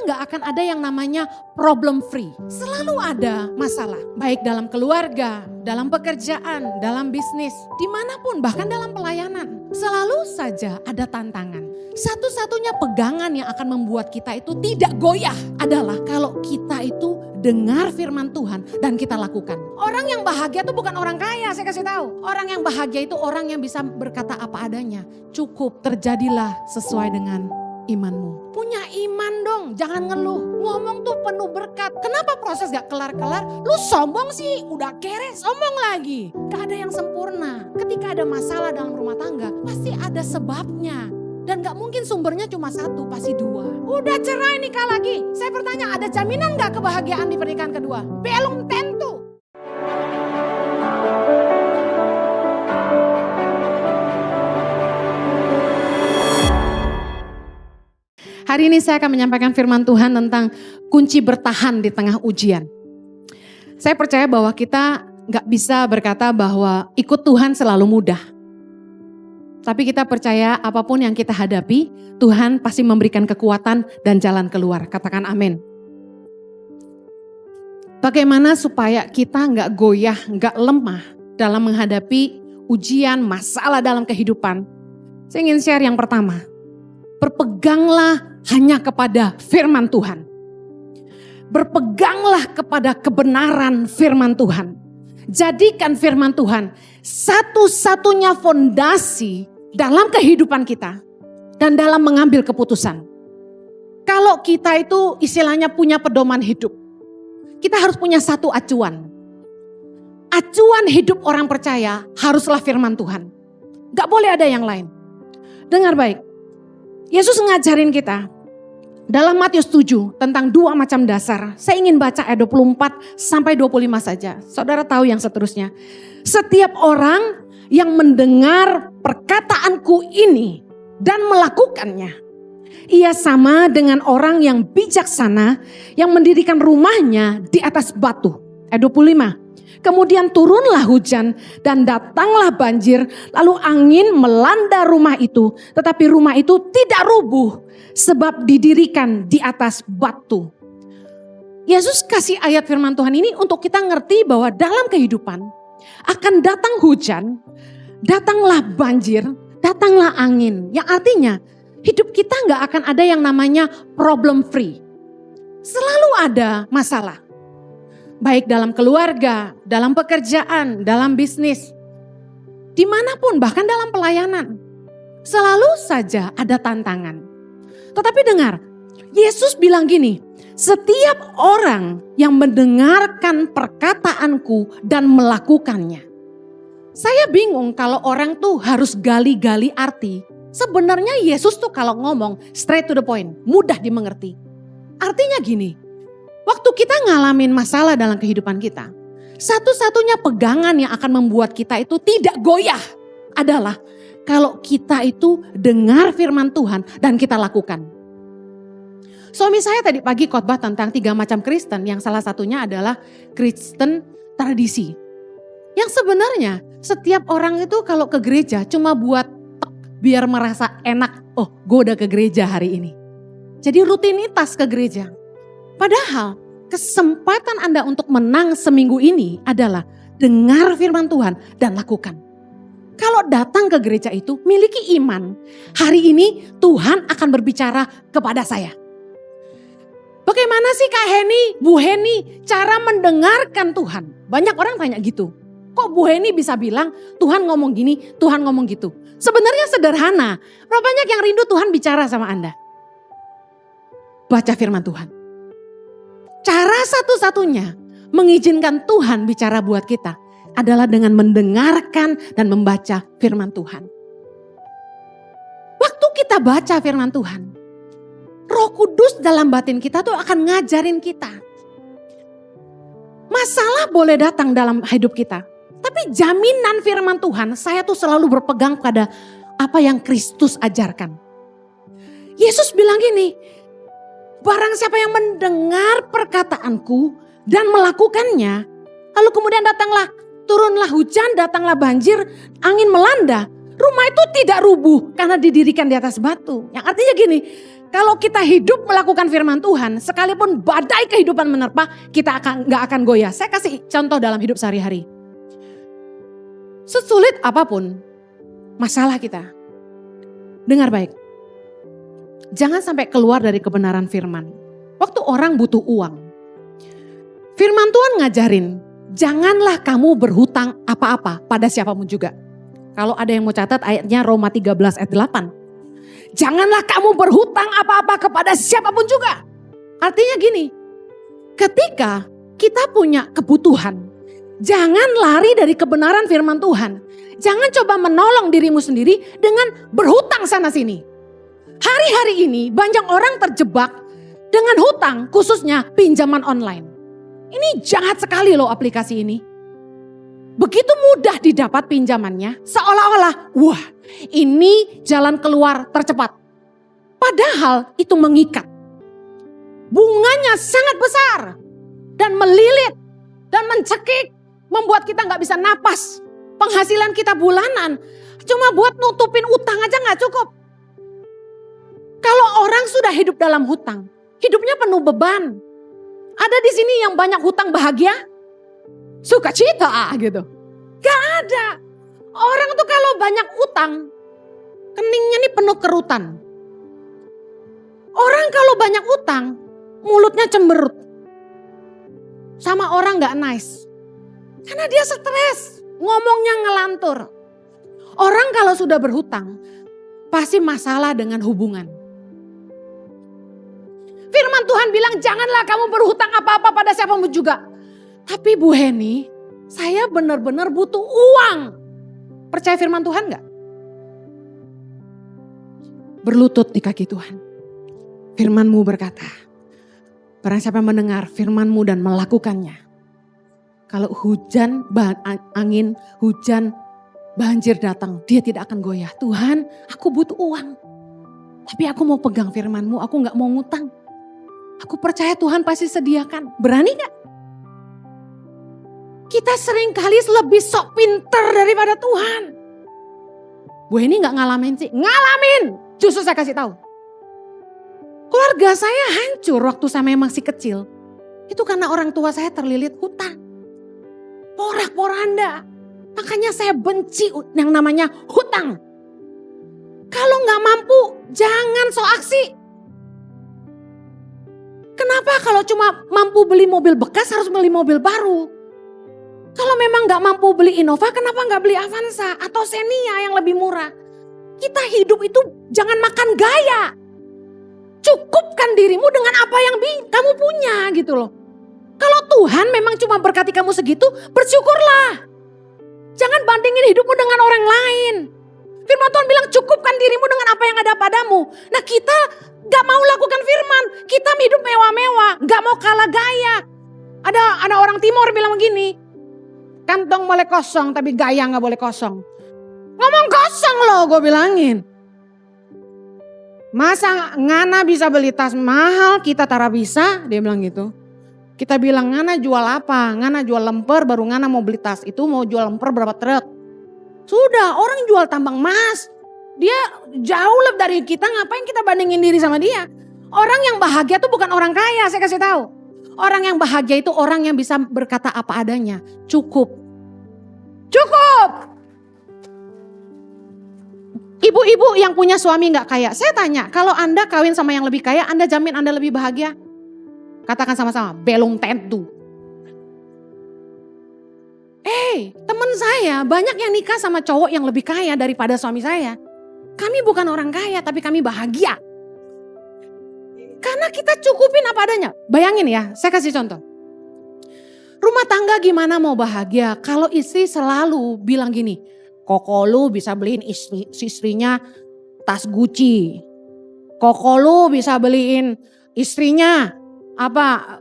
nggak akan ada yang namanya problem free. Selalu ada masalah, baik dalam keluarga, dalam pekerjaan, dalam bisnis, dimanapun, bahkan dalam pelayanan. Selalu saja ada tantangan. Satu-satunya pegangan yang akan membuat kita itu tidak goyah adalah kalau kita itu dengar firman Tuhan dan kita lakukan. Orang yang bahagia itu bukan orang kaya, saya kasih tahu. Orang yang bahagia itu orang yang bisa berkata apa adanya. Cukup terjadilah sesuai dengan imanmu. Punya iman dong, jangan ngeluh. Ngomong tuh penuh berkat. Kenapa proses gak kelar-kelar? Lu sombong sih, udah kere, sombong lagi. Gak ada yang sempurna. Ketika ada masalah dalam rumah tangga, pasti ada sebabnya. Dan gak mungkin sumbernya cuma satu, pasti dua. Udah cerai nikah lagi. Saya bertanya, ada jaminan gak kebahagiaan di pernikahan kedua? Belum tentu. Hari ini saya akan menyampaikan firman Tuhan tentang kunci bertahan di tengah ujian. Saya percaya bahwa kita gak bisa berkata bahwa ikut Tuhan selalu mudah. Tapi kita percaya apapun yang kita hadapi, Tuhan pasti memberikan kekuatan dan jalan keluar. Katakan amin. Bagaimana supaya kita gak goyah, gak lemah dalam menghadapi ujian, masalah dalam kehidupan? Saya ingin share yang pertama. Berpeganglah hanya kepada firman Tuhan. Berpeganglah kepada kebenaran firman Tuhan. Jadikan firman Tuhan satu-satunya fondasi dalam kehidupan kita dan dalam mengambil keputusan. Kalau kita itu istilahnya punya pedoman hidup, kita harus punya satu acuan. Acuan hidup orang percaya haruslah firman Tuhan. Gak boleh ada yang lain. Dengar baik, Yesus ngajarin kita dalam Matius 7 tentang dua macam dasar. Saya ingin baca ayat 24 sampai 25 saja. Saudara tahu yang seterusnya. Setiap orang yang mendengar perkataanku ini dan melakukannya, ia sama dengan orang yang bijaksana yang mendirikan rumahnya di atas batu. Ayat 25. Kemudian turunlah hujan dan datanglah banjir, lalu angin melanda rumah itu, tetapi rumah itu tidak rubuh sebab didirikan di atas batu. Yesus kasih ayat firman Tuhan ini untuk kita ngerti bahwa dalam kehidupan akan datang hujan, datanglah banjir, datanglah angin. Yang artinya hidup kita gak akan ada yang namanya problem free. Selalu ada masalah. Baik dalam keluarga, dalam pekerjaan, dalam bisnis. Dimanapun, bahkan dalam pelayanan. Selalu saja ada tantangan. Tetapi dengar, Yesus bilang gini, setiap orang yang mendengarkan perkataanku dan melakukannya. Saya bingung kalau orang tuh harus gali-gali arti. Sebenarnya Yesus tuh kalau ngomong straight to the point, mudah dimengerti. Artinya gini, waktu kita ngalamin masalah dalam kehidupan kita, satu-satunya pegangan yang akan membuat kita itu tidak goyah adalah kalau kita itu dengar firman Tuhan dan kita lakukan. Suami saya tadi pagi khotbah tentang 3 macam Kristen, yang salah satunya adalah Kristen tradisi. Yang sebenarnya setiap orang itu kalau ke gereja cuma buat biar merasa enak, oh gue udah ke gereja hari ini. Jadi rutinitas ke gereja. Padahal kesempatan Anda untuk menang seminggu ini adalah dengar firman Tuhan dan lakukan. Kalau datang ke gereja itu miliki iman, hari ini Tuhan akan berbicara kepada saya. Bagaimana sih Kak Heni, Bu Heni cara mendengarkan Tuhan? Banyak orang tanya gitu. Kok Bu Heni bisa bilang Tuhan ngomong gini, Tuhan ngomong gitu? Sebenarnya sederhana. Berapa banyak yang rindu Tuhan bicara sama Anda? Baca firman Tuhan. Cara satu-satunya mengizinkan Tuhan bicara buat kita adalah dengan mendengarkan dan membaca firman Tuhan. Waktu kita baca firman Tuhan, Roh Kudus dalam batin kita tuh akan ngajarin kita. Masalah boleh datang dalam hidup kita. Tapi jaminan firman Tuhan, saya tuh selalu berpegang pada apa yang Kristus ajarkan. Yesus bilang gini, barang siapa yang mendengar perkataanku dan melakukannya, lalu kemudian turunlah hujan, datanglah banjir, angin melanda, rumah itu tidak rubuh karena didirikan di atas batu. Yang artinya gini, Kalau kita hidup melakukan firman Tuhan, sekalipun badai kehidupan menerpa, kita nggak akan goyah. Saya kasih contoh dalam hidup sehari-hari. Sesulit apapun masalah kita, dengar baik. Jangan sampai keluar dari kebenaran firman. Waktu orang butuh uang, firman Tuhan ngajarin, janganlah kamu berhutang apa-apa pada siapapun juga. Kalau ada yang mau catat ayatnya Roma 13 ayat 8. Janganlah kamu berhutang apa-apa kepada siapapun juga. Artinya gini, ketika kita punya kebutuhan, jangan lari dari kebenaran firman Tuhan. Jangan coba menolong dirimu sendiri dengan berhutang sana sini. Hari-hari ini banyak orang terjebak dengan hutang, khususnya pinjaman online. Ini jahat sekali loh aplikasi ini. Begitu mudah didapat pinjamannya, seolah-olah wah ini jalan keluar tercepat. Padahal itu mengikat. Bunganya sangat besar dan melilit dan mencekik, membuat kita gak bisa napas. Penghasilan kita bulanan cuma buat nutupin utang aja gak cukup. Kalau orang sudah hidup dalam hutang, hidupnya penuh beban. Ada di sini yang banyak hutang bahagia? Sukacita gitu. Gak ada. Orang tuh kalau banyak utang, keningnya nih penuh kerutan. Orang kalau banyak utang, mulutnya cemberut. Sama orang gak nice. Karena dia stres, ngomongnya ngelantur. Orang kalau sudah berhutang, pasti masalah dengan hubungan. Firman Tuhan bilang janganlah kamu berhutang apa-apa pada siapapun juga. Tapi Bu Heni, saya benar-benar butuh uang. Percaya firman Tuhan gak? Berlutut di kaki Tuhan. Firman-Mu berkata, barang siapa mendengar firman-Mu dan melakukannya. Kalau hujan, angin, hujan, banjir datang, dia tidak akan goyah. Tuhan, aku butuh uang. Tapi aku mau pegang firman-Mu, aku gak mau ngutang. Aku percaya Tuhan pasti sediakan. Berani gak? Kita seringkali lebih sok pinter daripada Tuhan. Bu ini gak ngalamin sih? Ngalamin. Justru saya kasih tahu. Keluarga saya hancur waktu saya masih kecil. Itu karena orang tua saya terlilit hutang. Porak-poranda. Makanya saya benci yang namanya hutang. Kalau gak mampu, jangan sok aksi. Kenapa kalau cuma mampu beli mobil bekas harus beli mobil baru? Kalau memang gak mampu beli Innova, kenapa gak beli Avanza atau Xenia yang lebih murah? Kita hidup itu jangan makan gaya. Cukupkan dirimu dengan apa yang kamu punya gitu loh. Kalau Tuhan memang cuma berkati kamu segitu, bersyukurlah. Jangan bandingin hidupmu dengan orang lain. Firman Tuhan bilang cukupkan dirimu dengan apa yang ada padamu. Nah kita gak mau lakukan firman. Kita hidup mewah-mewah. Gak mau kalah gaya. Ada orang timur bilang begini. Kantong boleh kosong tapi gaya gak boleh kosong. Ngomong kosong loh gue bilangin. Masa Ngana bisa beli tas mahal kita tara bisa? Dia bilang gitu. Kita bilang Ngana jual apa? Ngana jual lemper baru Ngana mau beli tas. Itu mau jual lemper berapa truk? Sudah orang jual tambang emas. Dia jauh lebih dari kita, ngapain kita bandingin diri sama dia. Orang yang bahagia itu bukan orang kaya, saya kasih tahu. Orang yang bahagia itu orang yang bisa berkata apa adanya. Cukup. Cukup. Ibu-ibu yang punya suami gak kaya. Saya tanya, kalau Anda kawin sama yang lebih kaya, Anda jamin Anda lebih bahagia? Katakan sama-sama, belum tentu. Teman saya banyak yang nikah sama cowok yang lebih kaya daripada suami saya. Kami bukan orang kaya tapi kami bahagia. Karena kita cukupin apa adanya. Bayangin ya, saya kasih contoh. Rumah tangga gimana mau bahagia kalau istri selalu bilang gini, Koko lu bisa beliin istrinya tas Gucci. Koko lu bisa beliin istrinya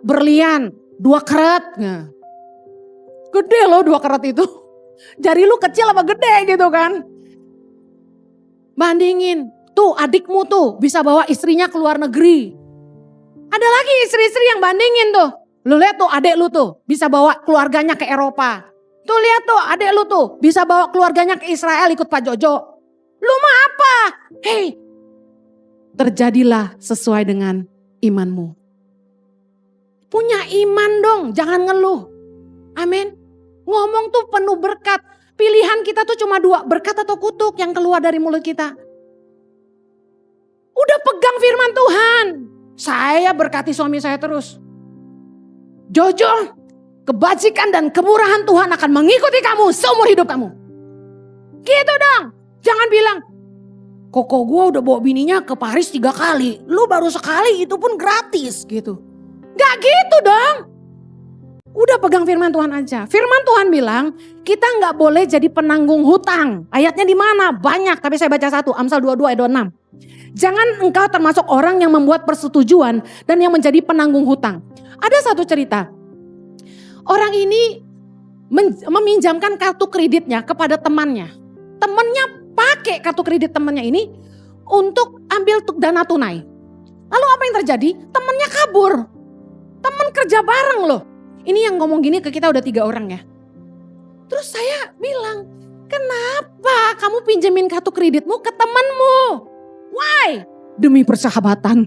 berlian 2 karat. Nah. Gede loh 2 karat itu. Jari lu kecil apa gede gitu kan. Bandingin. Tuh adikmu tuh bisa bawa istrinya ke luar negeri. Ada lagi istri-istri yang bandingin tuh. Lu lihat tuh adik lu tuh bisa bawa keluarganya ke Eropa. Tuh lihat tuh adik lu tuh bisa bawa keluarganya ke Israel ikut Pak Jojo. Lu mah apa? Hei, terjadilah sesuai dengan imanmu. Punya iman dong, jangan ngeluh. Amin. Ngomong tuh penuh berkat. Pilihan kita tuh cuma dua, berkat atau kutuk yang keluar dari mulut kita. Udah pegang firman Tuhan. Saya berkati suami saya terus. Jojo, kebajikan dan kemurahan Tuhan akan mengikuti kamu seumur hidup kamu. Gitu dong. Jangan bilang, koko gue udah bawa bininya ke Paris 3 kali. Lu baru sekali, itu pun gratis gitu. Gak gitu dong. Udah pegang firman Tuhan aja. Firman Tuhan bilang kita gak boleh jadi penanggung hutang. Ayatnya di mana? Banyak, tapi saya baca satu. Amsal 22 ayat 26. Jangan engkau termasuk orang yang membuat persetujuan dan yang menjadi penanggung hutang. Ada satu cerita. Orang ini meminjamkan kartu kreditnya kepada temannya. Temannya pakai kartu kredit temannya ini untuk ambil dana tunai. Lalu apa yang terjadi? Temannya kabur. Teman kerja bareng loh. Ini yang ngomong gini ke kita udah 3 orang ya. Terus saya bilang, kenapa kamu pinjemin kartu kreditmu ke temanmu? Why? Demi persahabatan.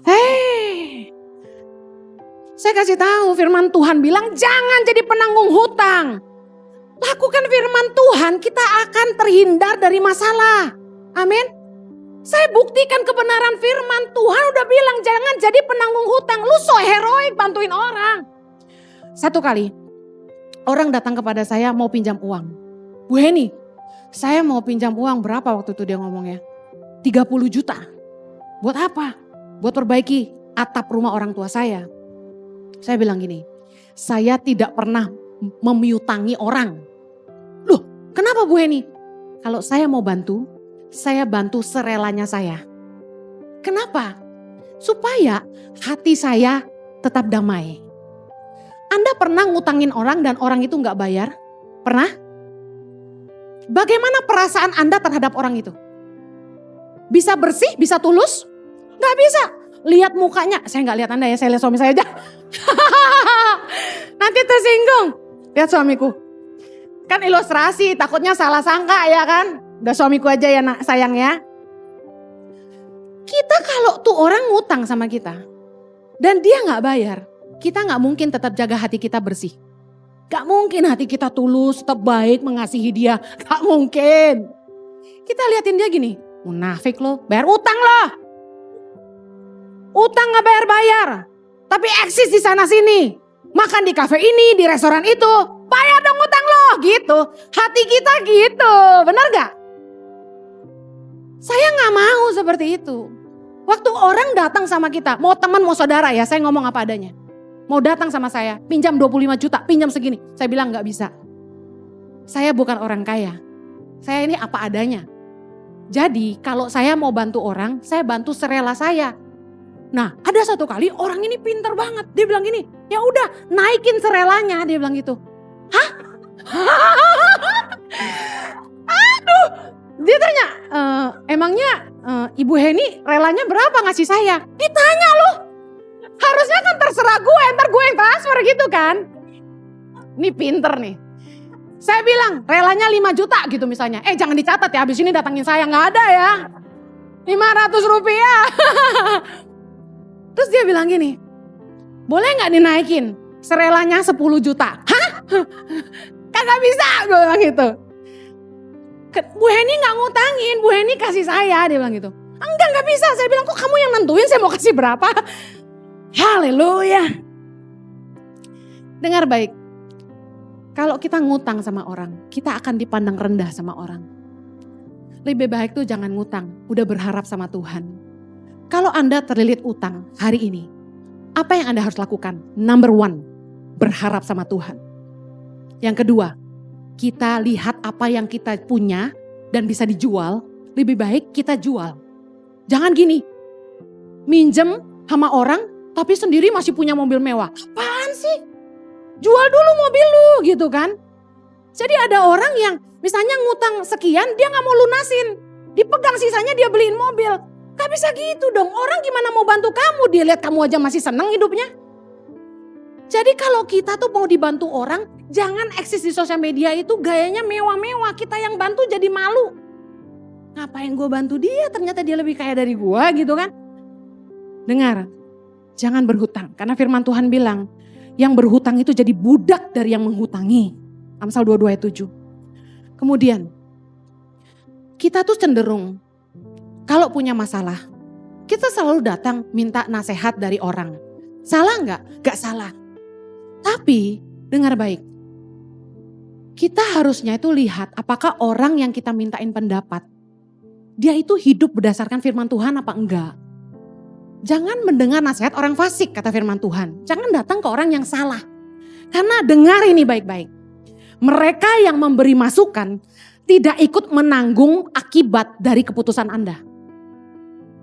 Hei. Saya kasih tahu firman Tuhan bilang jangan jadi penanggung hutang. Lakukan firman Tuhan, kita akan terhindar dari masalah. Amin. Saya buktikan kebenaran firman Tuhan udah bilang jangan jadi penanggung hutang. Lu so heroik bantuin orang. Satu kali orang datang kepada saya mau pinjam uang. Bu Heni, saya mau pinjam uang berapa waktu itu dia ngomongnya? 30 juta. Buat apa? Buat perbaiki atap rumah orang tua saya. Saya bilang gini, saya tidak pernah memiutangi orang. Loh, kenapa Bu Heni? Kalau saya mau bantu, saya bantu serelanya saya. Kenapa? Supaya hati saya tetap damai. Anda pernah ngutangin orang dan orang itu gak bayar? Pernah? Bagaimana perasaan Anda terhadap orang itu? Bisa bersih, bisa tulus? Gak bisa. Lihat mukanya, saya gak lihat Anda ya, saya lihat suami saya aja. Nanti tersinggung. Lihat suamiku. Kan ilustrasi, takutnya salah sangka ya kan. Udah suamiku aja ya nak, sayang ya. Kita kalau tuh orang ngutang sama kita dan dia gak bayar, kita gak mungkin tetap jaga hati kita bersih. Gak mungkin hati kita tulus, tetap baik mengasihi dia. Gak mungkin. Kita liatin dia gini, munafik lo, bayar utang lo. Utang gak bayar-bayar, tapi eksis di sana sini. Makan di kafe ini, di restoran itu, bayar dong utang lo gitu. Hati kita gitu, benar gak? Saya gak mau seperti itu. Waktu orang datang sama kita, mau teman mau saudara ya, saya ngomong apa adanya. Mau datang sama saya, pinjam 25 juta, pinjam segini. Saya bilang gak bisa. Saya bukan orang kaya. Saya ini apa adanya. Jadi kalau saya mau bantu orang, saya bantu serela saya. Nah ada satu kali orang ini pinter banget. Dia bilang gini, ya udah naikin serelanya. Dia bilang gitu. Hah? Aduh. Dia tanya, emangnya Ibu Heni relanya berapa ngasih saya? Ditanya loh. Harusnya kan terserah gue, ntar gue yang transfer gitu kan. Ini pinter nih. Saya bilang relanya 5 juta gitu misalnya. Jangan dicatat ya, habis ini datangin saya. Gak ada ya. 500 rupiah. Terus dia bilang gini, boleh gak dinaikin serelanya 10 juta? Hah? Kagak bisa, gue bilang gitu. Bu Heni gak ngutangin, Bu Heni kasih saya, dia bilang gitu. Enggak, gak bisa. Saya bilang, kok kamu yang nentuin saya mau kasih berapa? Haleluya. Dengar baik. Kalau kita ngutang sama orang, kita akan dipandang rendah sama orang. Lebih baik tuh jangan ngutang, udah berharap sama Tuhan. Kalau Anda terlilit utang hari ini, apa yang Anda harus lakukan? Number 1, berharap sama Tuhan. Yang kedua, kita lihat apa yang kita punya dan bisa dijual, lebih baik kita jual. Jangan gini, minjem sama orang tapi sendiri masih punya mobil mewah. Apaan sih? Jual dulu mobil lu gitu kan. Jadi ada orang yang misalnya ngutang sekian dia gak mau lunasin. Dipegang sisanya dia beliin mobil. Gak bisa gitu dong, orang gimana mau bantu kamu? Dia lihat kamu aja masih seneng hidupnya. Jadi kalau kita tuh mau dibantu orang, jangan eksis di sosial media itu gayanya mewah-mewah. Kita yang bantu jadi malu. Ngapain gue bantu dia, ternyata dia lebih kaya dari gue gitu kan. Dengar, jangan berhutang. Karena firman Tuhan bilang, yang berhutang itu jadi budak dari yang menghutangi. Amsal 22 ayat 7. Kemudian, kita tuh cenderung, kalau punya masalah, kita selalu datang minta nasihat dari orang. Salah enggak? Enggak salah. Tapi, dengar baik. Kita harusnya itu lihat apakah orang yang kita mintain pendapat, dia itu hidup berdasarkan firman Tuhan apa enggak. Jangan mendengar nasihat orang fasik, kata firman Tuhan. Jangan datang ke orang yang salah. Karena dengar ini baik-baik. Mereka yang memberi masukan tidak ikut menanggung akibat dari keputusan Anda.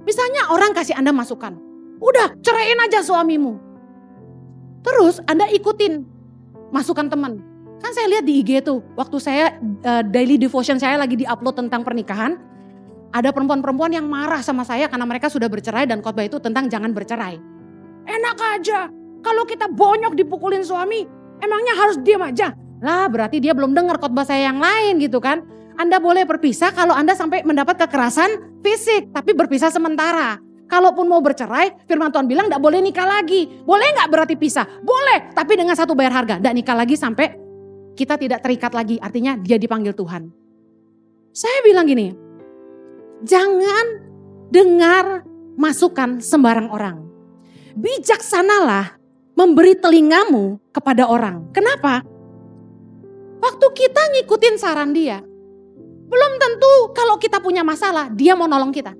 Misalnya orang kasih Anda masukan. Udah ceraiin aja suamimu. Terus Anda ikutin masukan teman. Kan saya lihat di IG tuh, waktu saya daily devotion saya lagi di-upload tentang pernikahan. Ada perempuan-perempuan yang marah sama saya karena mereka sudah bercerai dan khotbah itu tentang jangan bercerai. Enak aja, kalau kita bonyok dipukulin suami, emangnya harus diam aja? Lah berarti dia belum dengar khotbah saya yang lain gitu kan. Anda boleh berpisah kalau Anda sampai mendapat kekerasan fisik, tapi berpisah sementara. Kalaupun mau bercerai, firman Tuhan bilang gak boleh nikah lagi. Boleh gak berarti pisah? Boleh, tapi dengan satu bayar harga. Gak nikah lagi sampai kita tidak terikat lagi, artinya dia dipanggil Tuhan. Saya bilang gini, jangan dengar masukan sembarang orang. Bijaksanalah memberi telingamu kepada orang. Kenapa? Waktu kita ngikutin saran dia, belum tentu kalau kita punya masalah, dia mau nolong kita.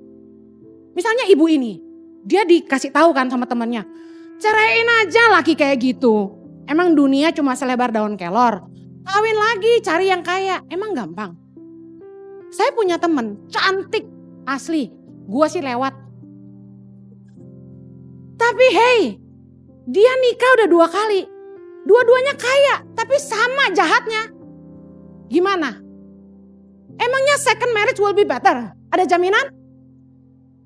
Misalnya ibu ini, dia dikasih tahu kan sama temannya, ceraiin aja laki kayak gitu. Emang dunia cuma selebar daun kelor. Kawin lagi, cari yang kaya. Emang gampang? Saya punya temen, cantik, asli. Gua sih lewat. Tapi hey, dia nikah udah 2 kali. Dua-duanya kaya, tapi sama jahatnya. Gimana? Emangnya second marriage will be better? Ada jaminan?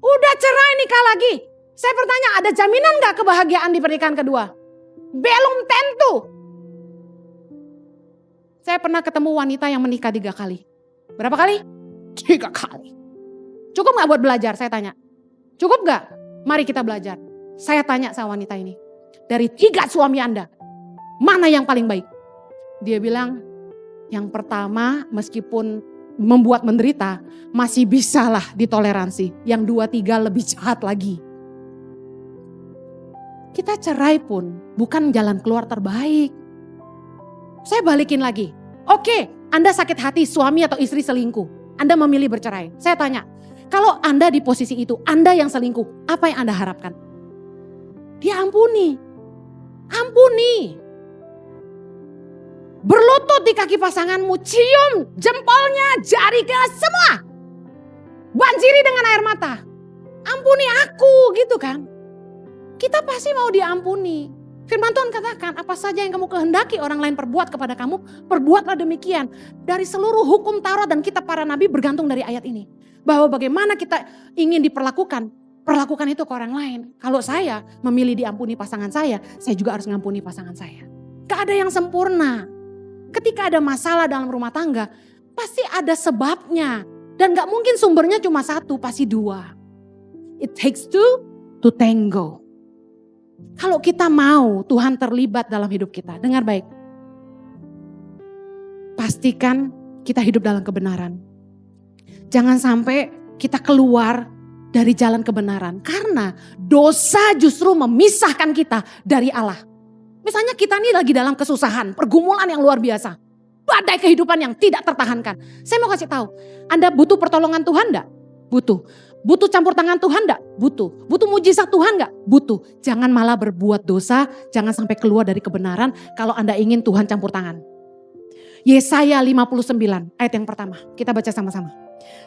Udah cerai nikah lagi. Saya bertanya, ada jaminan gak kebahagiaan di pernikahan kedua? Belum tentu. Saya pernah ketemu wanita yang menikah 3 kali. Berapa kali? 3 kali. Cukup gak buat belajar? Saya tanya. Cukup gak? Mari kita belajar. Saya tanya sama wanita ini. Dari 3 suami Anda, mana yang paling baik? Dia bilang, yang pertama meskipun membuat menderita, masih bisalah ditoleransi. Yang 2-3 lebih jahat lagi. Kita cerai pun bukan jalan keluar terbaik. Saya balikin lagi. Oke, Anda sakit hati suami atau istri selingkuh. Anda memilih bercerai. Saya tanya, kalau Anda di posisi itu, Anda yang selingkuh, apa yang Anda harapkan? Dia ampuni. Ampuni. Berlutut di kaki pasanganmu, cium jempolnya, jarinya, semua. Banjiri dengan air mata. Ampuni aku, gitu kan. Kita pasti mau diampuni. Firman Tuhan katakan, apa saja yang kamu kehendaki orang lain perbuat kepada kamu, perbuatlah demikian. Dari seluruh hukum Taurat dan kitab para nabi bergantung dari ayat ini. Bahwa bagaimana kita ingin diperlakukan, perlakukan itu ke orang lain. Kalau saya memilih diampuni pasangan saya juga harus ngampuni pasangan saya. Gak ada yang sempurna. Ketika ada masalah dalam rumah tangga, pasti ada sebabnya. Dan gak mungkin sumbernya cuma 1, pasti 2. It takes two to tango. Kalau kita mau Tuhan terlibat dalam hidup kita, dengar baik. Pastikan kita hidup dalam kebenaran. Jangan sampai kita keluar dari jalan kebenaran. Karena dosa justru memisahkan kita dari Allah. Misalnya kita nih lagi dalam kesusahan, pergumulan yang luar biasa. Badai kehidupan yang tidak tertahankan. Saya mau kasih tahu, Anda butuh pertolongan Tuhan enggak? Butuh. Butuh campur tangan Tuhan enggak? Butuh. Butuh mujizat Tuhan enggak? Butuh. Jangan malah berbuat dosa, jangan sampai keluar dari kebenaran kalau Anda ingin Tuhan campur tangan. Yesaya 59 ayat yang pertama, kita baca sama-sama.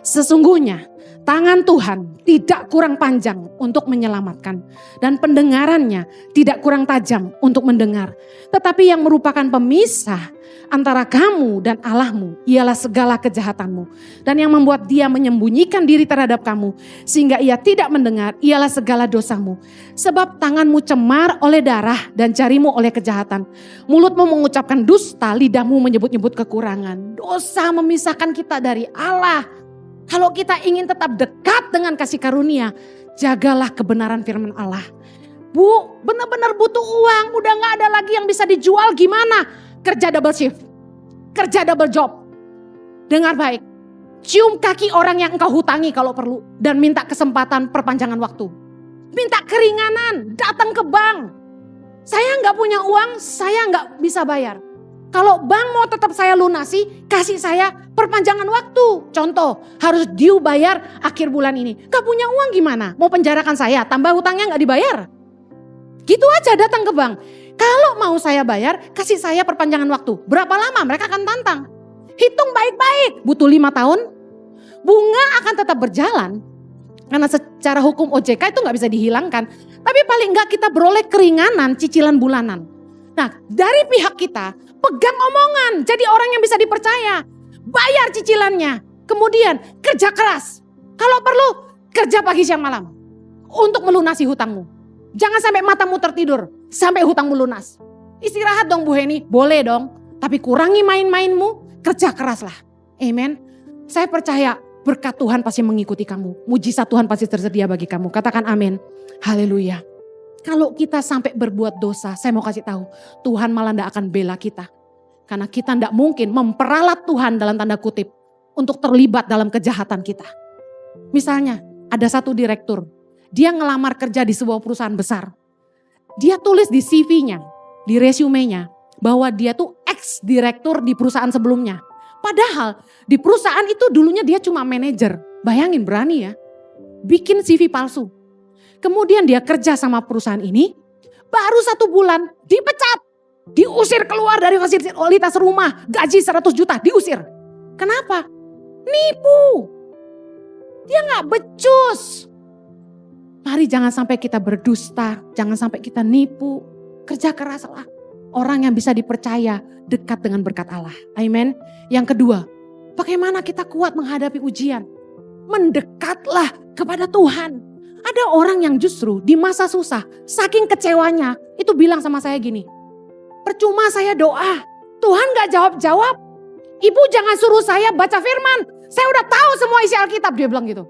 Sesungguhnya tangan Tuhan tidak kurang panjang untuk menyelamatkan dan pendengarannya tidak kurang tajam untuk mendengar. Tetapi yang merupakan pemisah antara kamu dan Allahmu ialah segala kejahatanmu. Dan yang membuat dia menyembunyikan diri terhadap kamu sehingga ia tidak mendengar ialah segala dosamu. Sebab tanganmu cemar oleh darah dan jarimu oleh kejahatan. Mulutmu mengucapkan dusta, lidahmu menyebut-nyebut kekurangan. Dosa memisahkan kita dari Allah. Kalau kita ingin tetap dekat dengan kasih karunia, jagalah kebenaran firman Allah. Bu, benar-benar butuh uang, udah gak ada lagi yang bisa dijual, gimana? Kerja double shift, kerja double job. Dengar baik, cium kaki orang yang engkau hutangi kalau perlu. Dan minta kesempatan perpanjangan waktu. Minta keringanan, datang ke bank. Saya gak punya uang, saya gak bisa bayar. Kalau bank mau tetap saya lunasi, kasih saya perpanjangan waktu. Contoh, harus due bayar akhir bulan ini. Gak punya uang gimana? Mau penjarakan saya, tambah hutangnya gak dibayar. Gitu aja datang ke bank. Kalau mau saya bayar, kasih saya perpanjangan waktu. Berapa lama? Mereka akan tantang. Hitung baik-baik. Butuh 5 tahun. Bunga akan tetap berjalan. Karena secara hukum OJK itu gak bisa dihilangkan. Tapi paling gak kita beroleh keringanan cicilan bulanan. Nah, dari pihak kita, pegang omongan. Jadi orang yang bisa dipercaya. Bayar cicilannya. Kemudian kerja keras. Kalau perlu kerja pagi siang malam. Untuk melunasi hutangmu. Jangan sampai matamu tertidur. Sampai hutangmu lunas. Istirahat dong Bu Heni. Boleh dong. Tapi kurangi main-mainmu. Kerja keraslah. Amen. Saya percaya berkat Tuhan pasti mengikuti kamu. Mujizat Tuhan pasti tersedia bagi kamu. Katakan amin. Haleluya. Kalau kita sampai berbuat dosa, saya mau kasih tahu, Tuhan malah tidak akan bela kita. Karena kita tidak mungkin memperalat Tuhan dalam tanda kutip untuk terlibat dalam kejahatan kita. Misalnya ada satu direktur, dia ngelamar kerja di sebuah perusahaan besar. Dia tulis di CV-nya, di resumenya, bahwa dia tuh ex-direktur di perusahaan sebelumnya. Padahal di perusahaan itu dulunya dia cuma manajer. Bayangin berani ya, bikin CV palsu. Kemudian dia kerja sama perusahaan ini, baru 1 bulan dipecat. Diusir keluar dari fasilitas rumah, gaji 100 juta diusir. Kenapa? Nipu. Dia gak becus. Mari jangan sampai kita berdusta, jangan sampai kita nipu. Kerja keraslah. Orang yang bisa dipercaya dekat dengan berkat Allah. Amin. Yang kedua, bagaimana kita kuat menghadapi ujian? Mendekatlah kepada Tuhan. Ada orang yang justru di masa susah, saking kecewanya, itu bilang sama saya gini, percuma saya doa, Tuhan gak jawab-jawab. Ibu jangan suruh saya baca firman, saya udah tahu semua isi Alkitab, dia bilang gitu.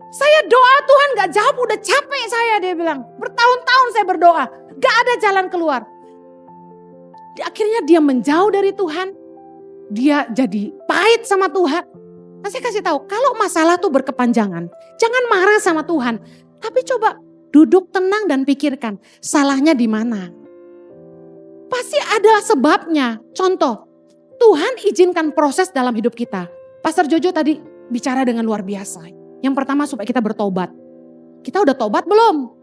Saya doa Tuhan gak jawab, udah capek saya, dia bilang. Bertahun-tahun saya berdoa, gak ada jalan keluar. Akhirnya dia menjauh dari Tuhan, dia jadi pahit sama Tuhan. Nah, saya kasih tahu, kalau masalah tuh berkepanjangan, jangan marah sama Tuhan. Tapi coba duduk tenang dan pikirkan, salahnya di mana? Pasti ada sebabnya. Contoh, Tuhan izinkan proses dalam hidup kita. Pastor Jojo tadi bicara dengan luar biasa. Yang pertama supaya kita bertobat. Kita udah tobat belum?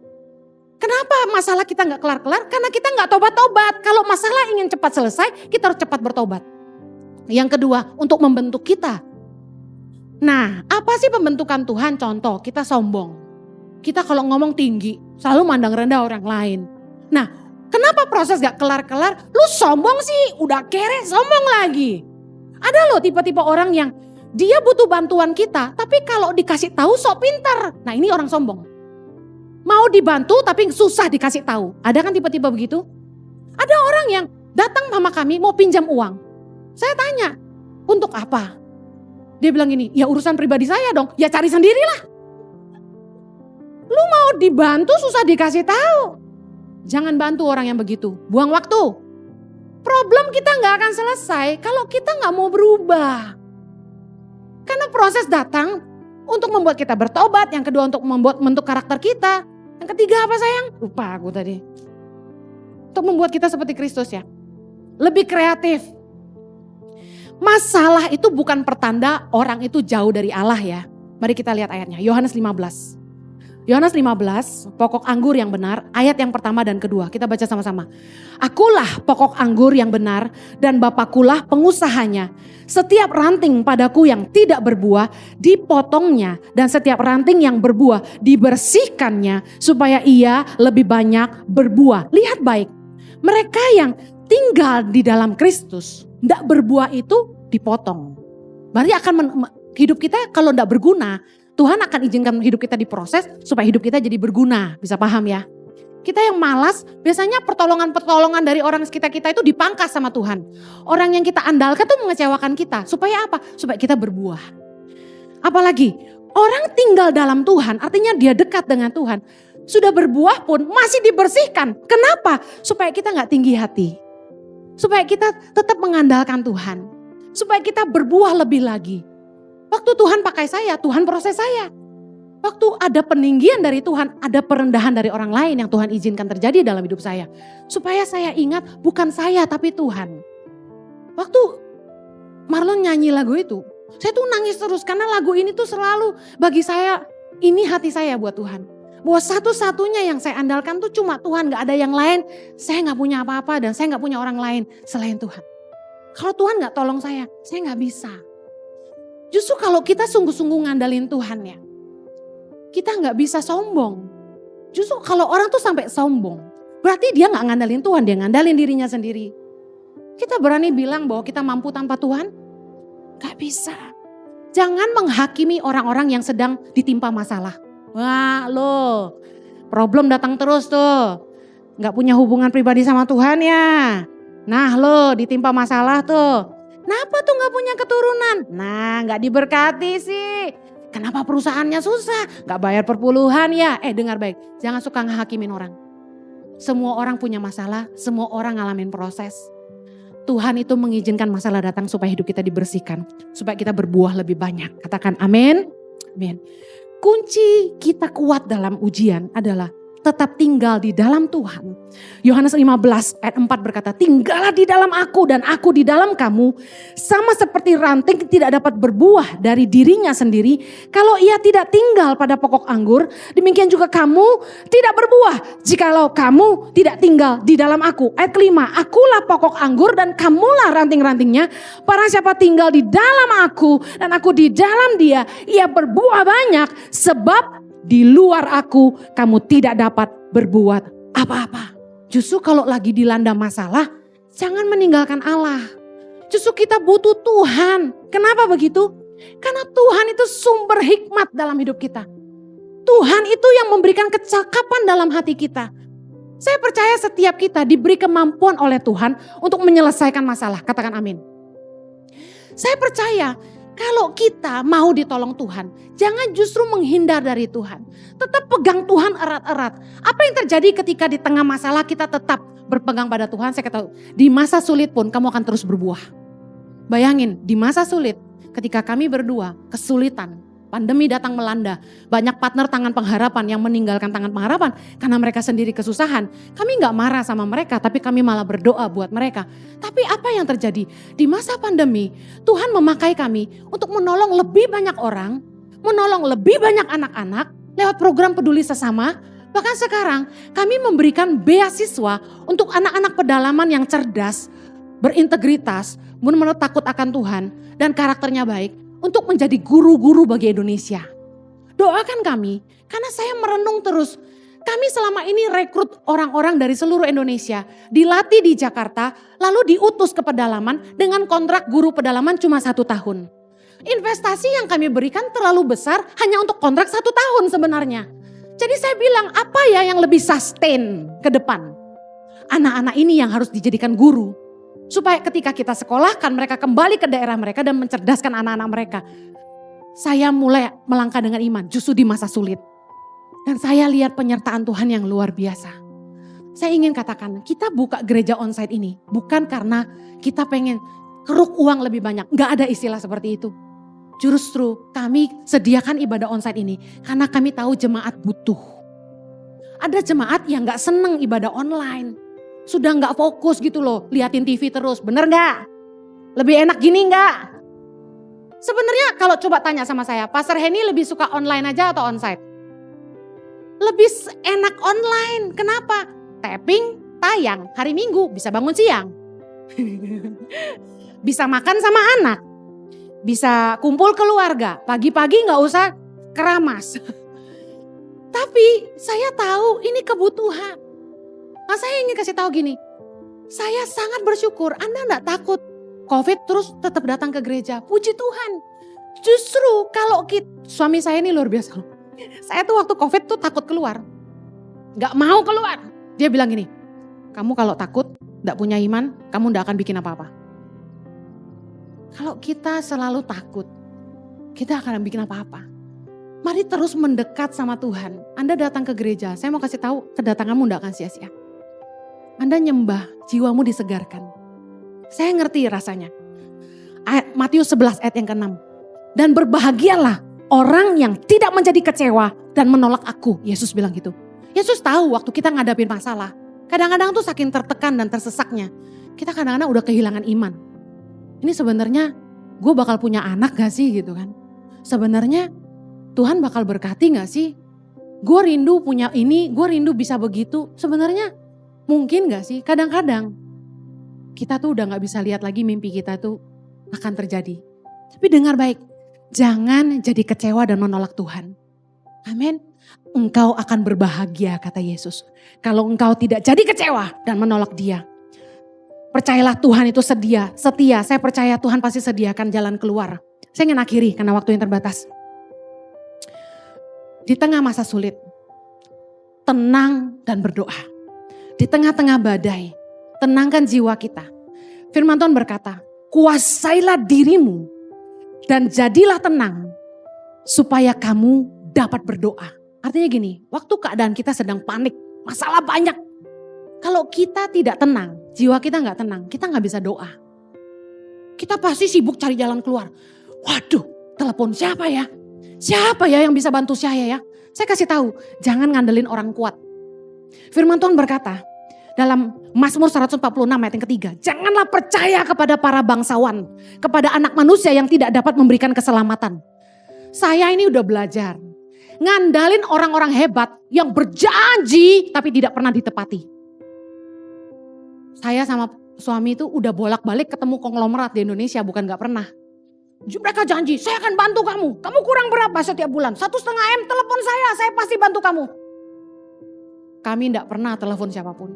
Kenapa masalah kita gak kelar-kelar? Karena kita gak tobat-tobat. Kalau masalah ingin cepat selesai, kita harus cepat bertobat. Yang kedua, untuk membentuk kita. Nah, apa sih pembentukan Tuhan? Contoh, kita sombong. Kita kalau ngomong tinggi, selalu mandang rendah orang lain. Nah, kenapa proses gak kelar-kelar? Lu sombong sih, udah kere sombong lagi. Ada loh tipe-tipe orang yang dia butuh bantuan kita, tapi kalau dikasih tahu sok pintar. Nah, ini orang sombong. Mau dibantu tapi susah dikasih tahu. Ada kan tipe-tipe begitu? Ada orang yang datang sama kami mau pinjam uang. Saya tanya, untuk apa? Dia bilang gini, ya urusan pribadi saya dong, ya cari sendirilah. Lu mau dibantu susah dikasih tahu. Jangan bantu orang yang begitu, buang waktu. Problem kita gak akan selesai kalau kita gak mau berubah. Karena proses datang untuk membuat kita bertobat, yang kedua untuk membentuk karakter kita. Yang ketiga apa sayang? Lupa aku tadi. Untuk membuat kita seperti Kristus ya. Lebih kreatif. Masalah itu bukan pertanda orang itu jauh dari Allah ya. Mari kita lihat ayatnya. Yohanes 15. Yohanes 15, pokok anggur yang benar, ayat yang pertama dan kedua. Kita baca sama-sama. Akulah pokok anggur yang benar dan Bapakulah pengusahanya. Setiap ranting padaku yang tidak berbuah dipotongnya dan setiap ranting yang berbuah dibersihkannya supaya ia lebih banyak berbuah. Lihat baik, mereka yang tinggal di dalam Kristus, tidak berbuah itu dipotong. Berarti hidup kita kalau tidak berguna, Tuhan akan izinkan hidup kita diproses supaya hidup kita jadi berguna. Bisa paham ya? Kita yang malas, biasanya pertolongan-pertolongan dari orang sekitar kita itu dipangkas sama Tuhan. Orang yang kita andalkan tuh mengecewakan kita. Supaya apa? Supaya kita berbuah. Apalagi orang tinggal dalam Tuhan, artinya dia dekat dengan Tuhan. Sudah berbuah pun masih dibersihkan. Kenapa? Supaya kita gak tinggi hati. Supaya kita tetap mengandalkan Tuhan. Supaya kita berbuah lebih lagi. Waktu Tuhan pakai saya, Tuhan proses saya. Waktu ada peninggian dari Tuhan, ada perendahan dari orang lain yang Tuhan izinkan terjadi dalam hidup saya. Supaya saya ingat bukan saya tapi Tuhan. Waktu Marlon nyanyi lagu itu, saya tuh nangis terus karena lagu ini tuh selalu bagi saya, ini hati saya buat Tuhan. Bahwa satu-satunya yang saya andalkan tuh cuma Tuhan, gak ada yang lain. Saya gak punya apa-apa dan saya gak punya orang lain selain Tuhan. Kalau Tuhan gak tolong saya gak bisa. Justru kalau kita sungguh-sungguh ngandalin Tuhan ya, kita gak bisa sombong. Justru kalau orang tuh sampai sombong, berarti dia gak ngandalin Tuhan, dia ngandalin dirinya sendiri. Kita berani bilang bahwa kita mampu tanpa Tuhan? Gak bisa. Jangan menghakimi orang-orang yang sedang ditimpa masalah. Wah lo, problem datang terus tuh. Gak punya hubungan pribadi sama Tuhan ya. Nah lo ditimpa masalah tuh. Kenapa tuh gak punya keturunan? Nah gak diberkati sih. Kenapa perusahaannya susah? Gak bayar perpuluhan ya. Dengar baik, jangan suka ngehakimin orang. Semua orang punya masalah, semua orang ngalamin proses. Tuhan itu mengizinkan masalah datang supaya hidup kita dibersihkan. Supaya kita berbuah lebih banyak. Katakan amin. Amin. Kunci kita kuat dalam ujian adalah tetap tinggal di dalam Tuhan. Yohanes 15 ayat 4 berkata, tinggallah di dalam aku dan aku di dalam kamu. Sama seperti ranting tidak dapat berbuah dari dirinya sendiri. Kalau ia tidak tinggal pada pokok anggur, demikian juga kamu tidak berbuah jikalau kamu tidak tinggal di dalam aku. Ayat kelima, akulah pokok anggur dan kamulah ranting-rantingnya. Barang siapa tinggal di dalam aku dan aku di dalam dia, ia berbuah banyak sebab di luar aku kamu tidak dapat berbuat apa-apa. Justru kalau lagi dilanda masalah, jangan meninggalkan Allah. Justru kita butuh Tuhan. Kenapa begitu? Karena Tuhan itu sumber hikmat dalam hidup kita. Tuhan itu yang memberikan kecakapan dalam hati kita. Saya percaya setiap kita diberi kemampuan oleh Tuhan untuk menyelesaikan masalah. Katakan amin. Saya percaya kalau kita mau ditolong Tuhan, jangan justru menghindar dari Tuhan. Tetap pegang Tuhan erat-erat. Apa yang terjadi ketika di tengah masalah kita tetap berpegang pada Tuhan? Saya katakan, di masa sulit pun kamu akan terus berbuah. Bayangin, di masa sulit ketika kami berdua kesulitan, pandemi datang melanda, banyak partner tangan pengharapan yang meninggalkan tangan pengharapan karena mereka sendiri kesusahan. Kami gak marah sama mereka, tapi kami malah berdoa buat mereka. Tapi apa yang terjadi? Di masa pandemi, Tuhan memakai kami untuk menolong lebih banyak orang, menolong lebih banyak anak-anak lewat program peduli sesama. Bahkan sekarang kami memberikan beasiswa untuk anak-anak pedalaman yang cerdas, berintegritas, benar-benar takut akan Tuhan dan karakternya baik, untuk menjadi guru-guru bagi Indonesia. Doakan kami, karena saya merenung terus. Kami selama ini rekrut orang-orang dari seluruh Indonesia, dilatih di Jakarta, lalu diutus ke pedalaman dengan kontrak guru pedalaman cuma 1 tahun. Investasi yang kami berikan terlalu besar hanya untuk kontrak 1 tahun sebenarnya. Jadi saya bilang, apa ya yang lebih sustain ke depan? Anak-anak ini yang harus dijadikan guru. Supaya ketika kita sekolahkan mereka kembali ke daerah mereka dan mencerdaskan anak-anak mereka. Saya mulai melangkah dengan iman justru di masa sulit. Dan saya lihat penyertaan Tuhan yang luar biasa. Saya ingin katakan kita buka gereja onsite ini bukan karena kita pengen keruk uang lebih banyak. Gak ada istilah seperti itu. Justru kami sediakan ibadah onsite ini karena kami tahu jemaat butuh. Ada jemaat yang gak seneng ibadah online. Sudah gak fokus gitu loh, liatin TV terus, bener gak? Lebih enak gini gak? Sebenarnya kalau coba tanya sama saya, Pastor Henny lebih suka online aja atau onsite? Lebih enak online, kenapa? Tapping, tayang, hari Minggu bisa bangun siang. Bisa makan sama anak, bisa kumpul keluarga, pagi-pagi gak usah keramas. Tapi saya tahu ini kebutuhan. Nah, saya ingin kasih tahu gini, saya sangat bersyukur Anda enggak takut COVID terus tetap datang ke gereja. Puji Tuhan. Justru kalau suami saya ini luar biasa. Saya tuh waktu COVID tuh takut keluar. Gak mau keluar. Dia bilang gini, kamu kalau takut enggak punya iman, kamu enggak akan bikin apa-apa. Kalau kita selalu takut, kita akan bikin apa-apa. Mari terus mendekat sama Tuhan. Anda datang ke gereja, saya mau kasih tahu kedatanganmu tidak akan sia-sia. Anda nyembah, jiwamu disegarkan. Saya ngerti rasanya. Matius 11 ayat yang ke-6. Dan berbahagialah orang yang tidak menjadi kecewa dan menolak aku. Yesus bilang gitu. Yesus tahu waktu kita ngadapin masalah. Kadang-kadang tuh saking tertekan dan tersesaknya. Kita kadang-kadang udah kehilangan iman. Ini sebenarnya gue bakal punya anak gak sih gitu kan. Sebenarnya Tuhan bakal berkati gak sih? Gue rindu punya ini, gue rindu bisa begitu. Sebenarnya mungkin gak sih? Kadang-kadang kita tuh udah gak bisa lihat lagi mimpi kita tuh akan terjadi. Tapi dengar baik, jangan jadi kecewa dan menolak Tuhan. Amin. Engkau akan berbahagia kata Yesus. Kalau engkau tidak jadi kecewa dan menolak Dia. Percayalah Tuhan itu setia. Saya percaya Tuhan pasti sediakan jalan keluar. Saya ingin akhiri karena waktu yang terbatas. Di tengah masa sulit, tenang dan berdoa. Di tengah-tengah badai, tenangkan jiwa kita. Firman Tuhan berkata, kuasailah dirimu dan jadilah tenang supaya kamu dapat berdoa. Artinya gini, waktu keadaan kita sedang panik, masalah banyak. Kalau kita tidak tenang, jiwa kita gak tenang, kita gak bisa doa. Kita pasti sibuk cari jalan keluar. Waduh, telepon siapa ya? Siapa ya yang bisa bantu saya ya? Saya kasih tahu, jangan ngandelin orang kuat. Firman Tuhan berkata dalam Mazmur 146 ayat yang ketiga, janganlah percaya kepada para bangsawan, kepada anak manusia yang tidak dapat memberikan keselamatan. Saya ini udah belajar, ngandalin orang-orang hebat yang berjanji tapi tidak pernah ditepati. Saya sama suami itu udah bolak-balik ketemu konglomerat di Indonesia, bukan gak pernah. Mereka janji, saya akan bantu kamu. Kamu kurang berapa setiap bulan? 1,5 M telepon saya pasti bantu kamu. Kami tidak pernah telepon siapapun.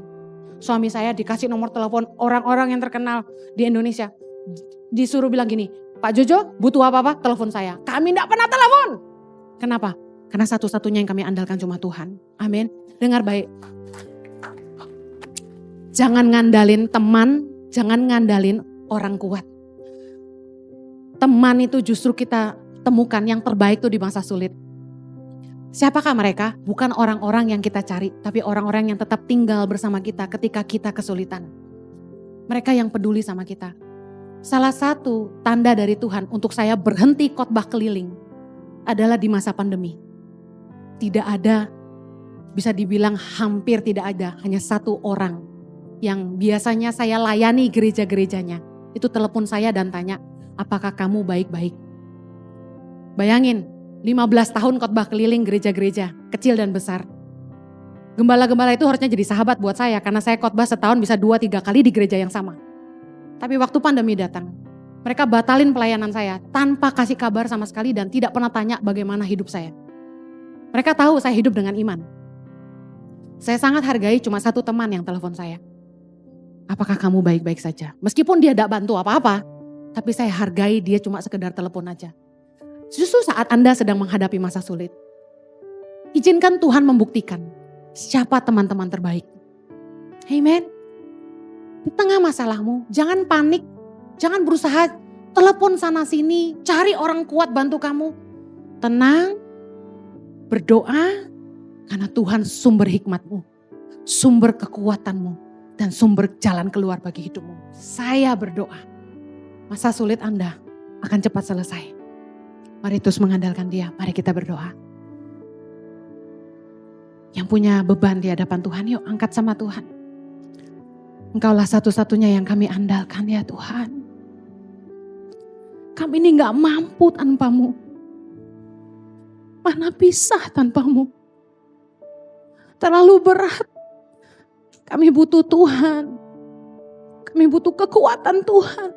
Suami saya dikasih nomor telepon orang-orang yang terkenal di Indonesia. Disuruh bilang gini, Pak Jojo butuh apa-apa telepon saya. Kami tidak pernah telepon. Kenapa? Karena satu-satunya yang kami andalkan cuma Tuhan. Amin. Dengar baik. Jangan ngandalin teman, jangan ngandalin orang kuat. Teman itu justru kita temukan yang terbaik tuh di masa sulit. Siapakah mereka? Bukan orang-orang yang kita cari, tapi orang-orang yang tetap tinggal bersama kita ketika kita kesulitan. Mereka yang peduli sama kita. Salah satu tanda dari Tuhan untuk saya berhenti khotbah keliling adalah di masa pandemi. Tidak ada, bisa dibilang hampir tidak ada, hanya satu orang yang biasanya saya layani gereja-gerejanya. Itu telepon saya dan tanya, apakah kamu baik-baik? Bayangin, 15 tahun khotbah keliling gereja-gereja, kecil dan besar. Gembala-gembala itu harusnya jadi sahabat buat saya, karena saya khotbah setahun bisa 2-3 kali di gereja yang sama. Tapi waktu pandemi datang, mereka batalin pelayanan saya tanpa kasih kabar sama sekali dan tidak pernah tanya bagaimana hidup saya. Mereka tahu saya hidup dengan iman. Saya sangat hargai cuma satu teman yang telepon saya. Apakah kamu baik-baik saja? Meskipun dia tidak bantu apa-apa, tapi saya hargai dia cuma sekedar telepon aja. Justru saat Anda sedang menghadapi masa sulit, izinkan Tuhan membuktikan siapa teman-teman terbaik. Amen. Di tengah masalahmu, jangan panik, jangan berusaha telepon sana sini, cari orang kuat bantu kamu. Tenang, berdoa, karena Tuhan sumber hikmatmu, sumber kekuatanmu, dan sumber jalan keluar bagi hidupmu. Saya berdoa. Masa sulit Anda akan cepat selesai. Mari terus mengandalkan Dia. Mari kita berdoa. Yang punya beban di hadapan Tuhan, yuk angkat sama Tuhan. Engkaulah satu-satunya yang kami andalkan ya Tuhan. Kami ini gak mampu tanpamu. Mana bisa tanpamu. Terlalu berat. Kami butuh Tuhan. Kami butuh kekuatan Tuhan.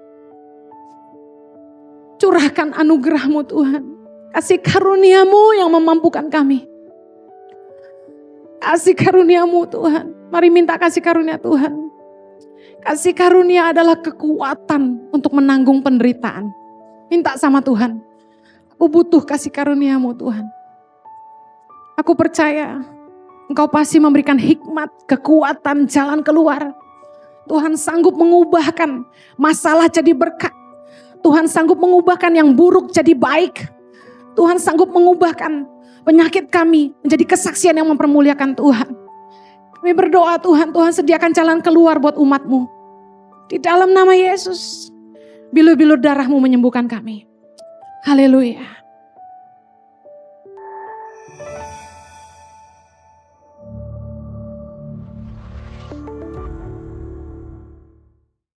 Curahkan anugerah-Mu Tuhan. Kasih karunia-Mu yang memampukan kami. Kasih karunia-Mu Tuhan. Mari minta kasih karunia Tuhan. Kasih karunia adalah kekuatan untuk menanggung penderitaan. Minta sama Tuhan. Aku butuh kasih karunia-Mu Tuhan. Aku percaya Engkau pasti memberikan hikmat, kekuatan, jalan keluar. Tuhan sanggup mengubahkan masalah jadi berkat. Tuhan sanggup mengubahkan yang buruk jadi baik. Tuhan sanggup mengubahkan penyakit kami menjadi kesaksian yang mempermuliakan Tuhan. Kami berdoa Tuhan, Tuhan sediakan jalan keluar buat umat-Mu. Di dalam nama Yesus, bilur-bilur darah-Mu menyembuhkan kami. Haleluya.